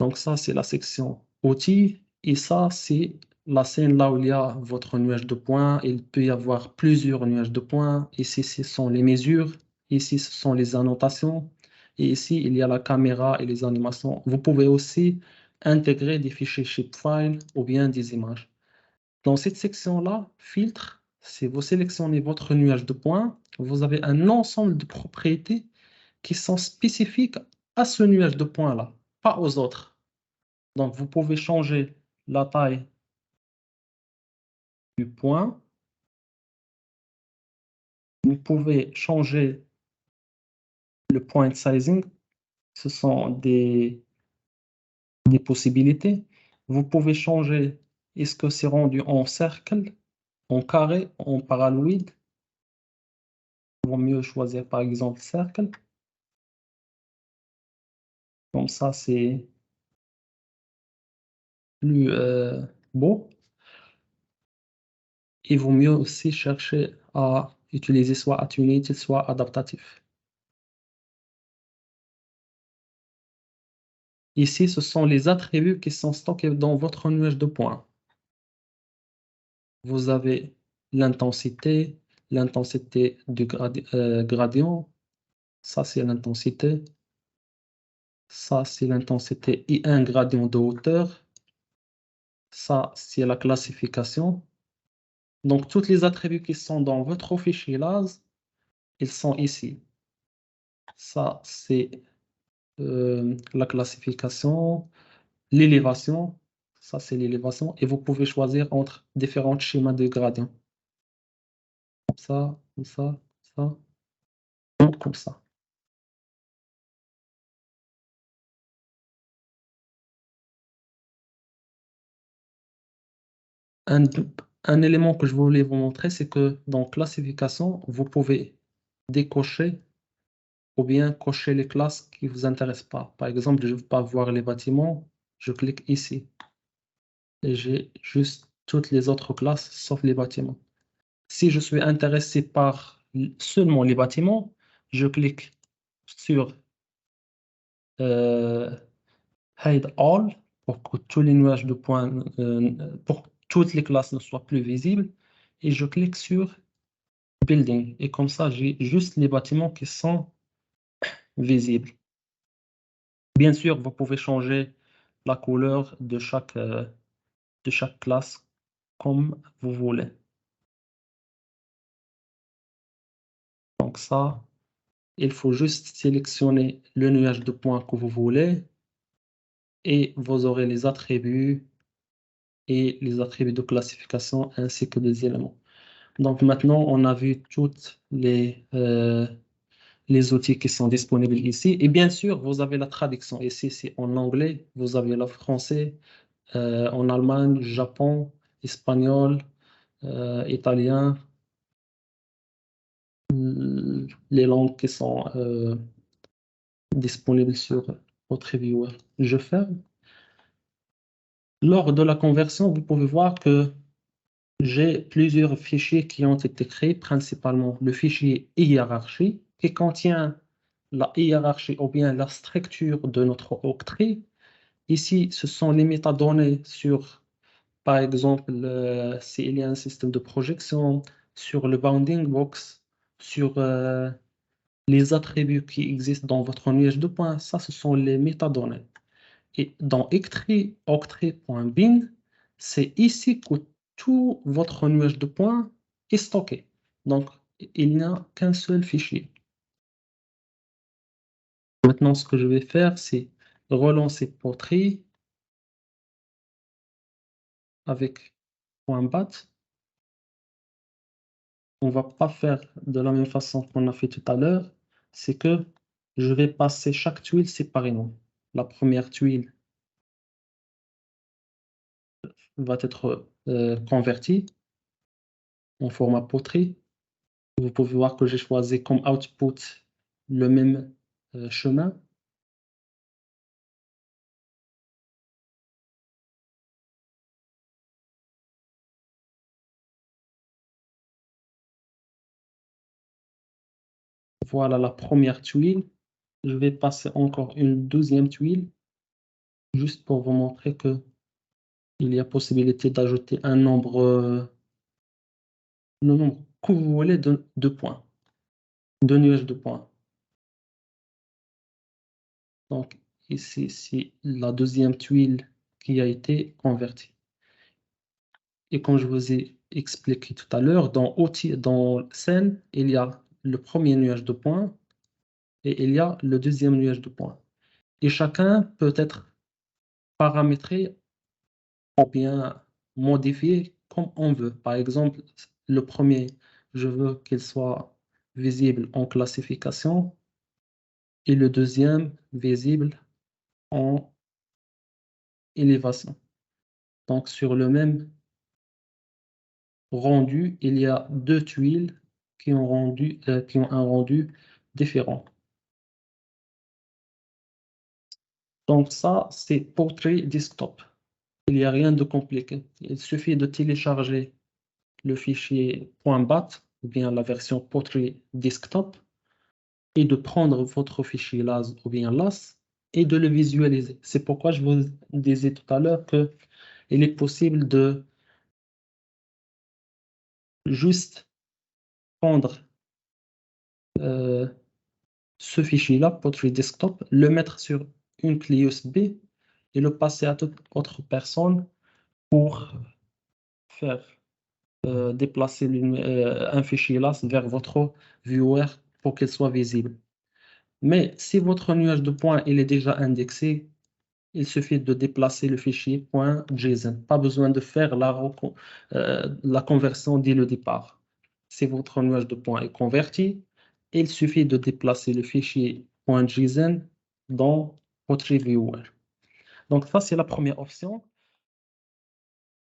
Donc ça, c'est la section outils. Et ça, c'est la scène là où il y a votre nuage de points. Il peut y avoir plusieurs nuages de points. Ici, ce sont les mesures. Ici, ce sont les annotations. Et ici, il y a la caméra et les animations. Vous pouvez aussi intégrer des fichiers shapefile ou bien des images. Dans cette section-là, filtre, si vous sélectionnez votre nuage de points, vous avez un ensemble de propriétés qui sont spécifiques à ce nuage de points-là, pas aux autres. Donc, vous pouvez changer la taille du point. Vous pouvez changer le point sizing. Ce sont des possibilités. Vous pouvez changer est-ce que c'est rendu en cercle, en carré, en paralléloïde. Il vaut mieux choisir par exemple cercle. Comme ça, c'est plus beau. Il vaut mieux aussi chercher à utiliser soit atténuated, soit adaptatif. Ici, ce sont les attributs qui sont stockés dans votre nuage de points. Vous avez l'intensité du gradient. Ça, c'est l'intensité. Ça, c'est l'intensité et un gradient de hauteur. Ça, c'est la classification. Donc, tous les attributs qui sont dans votre fichier LAS, ils sont ici. Ça, c'est la classification, l'élévation. Ça, c'est l'élévation. Et vous pouvez choisir entre différents schémas de gradient. Comme ça, comme ça, ça, comme ça. Un, un élément que je voulais vous montrer, c'est que dans classification, vous pouvez décocher ou bien cocher les classes qui ne vous intéressent pas. Par exemple, je ne veux pas voir les bâtiments, je clique ici et j'ai juste toutes les autres classes sauf les bâtiments. Si je suis intéressé par seulement les bâtiments, je clique sur euh, Hide All pour que tous les nuages de points, pour que toutes les classes ne soient plus visibles et je clique sur Building et comme ça j'ai juste les bâtiments qui sont visibles. Bien sûr, vous pouvez changer la couleur de chaque classe comme vous voulez. Donc ça, il faut juste sélectionner le nuage de points que vous voulez et vous aurez les attributs et les attributs de classification ainsi que des éléments. Donc maintenant, on a vu toutes les outils qui sont disponibles ici. Et bien sûr, vous avez la traduction. Ici, c'est en anglais, vous avez le français, en Allemagne, Japon, espagnol, italien, les langues qui sont disponibles sur votre viewer. Je ferme. Lors de la conversion, vous pouvez voir que j'ai plusieurs fichiers qui ont été créés, principalement le fichier hiérarchie qui contient la hiérarchie ou bien la structure de notre octree. Ici, ce sont les métadonnées sur, par exemple, s'il y a un système de projection, sur le bounding box, sur les attributs qui existent dans votre nuage de points. Ça, ce sont les métadonnées. Et dans octree.bin, c'est ici que tout votre nuage de points est stocké. Donc, il n'y a qu'un seul fichier. Maintenant, ce que je vais faire, c'est relancer Pottery avec .bat. On ne va pas faire de la même façon qu'on a fait tout à l'heure. C'est que je vais passer chaque tuile séparément. La première tuile va être convertie en format Pottery. Vous pouvez voir que j'ai choisi comme output le même chemin. Voilà la première tuile. Je vais passer encore une deuxième tuile juste pour vous montrer que il y a possibilité d'ajouter un nombre, le nombre que vous voulez de points, de nuages de points. Donc, ici, c'est la deuxième tuile qui a été convertie. Et comme je vous ai expliqué tout à l'heure, dans scène, il y a le premier nuage de points et il y a le deuxième nuage de points. Et chacun peut être paramétré ou bien modifié comme on veut. Par exemple, le premier, je veux qu'il soit visible en classification et le deuxième visible en élévation. Donc, sur le même rendu, il y a deux tuiles qui ont un rendu différent. Donc ça, c'est Portrait Desktop. Il n'y a rien de compliqué. Il suffit de télécharger le fichier .bat ou bien la version Portrait Desktop et de prendre votre fichier LAS ou bien LAS et de le visualiser. C'est pourquoi je vous disais tout à l'heure qu'il est possible de juste prendre ce fichier-là, Portrait Desktop, le mettre sur une clé USB et le passer à toute autre personne pour faire déplacer un fichier LAS vers votre viewer pour qu'il soit visible. Mais si votre nuage de points il est déjà indexé, il suffit de déplacer le fichier .json. Pas besoin de faire la conversion dès le départ. Si votre nuage de points est converti, il suffit de déplacer le fichier .json dans votre viewer. Donc ça, c'est la première option.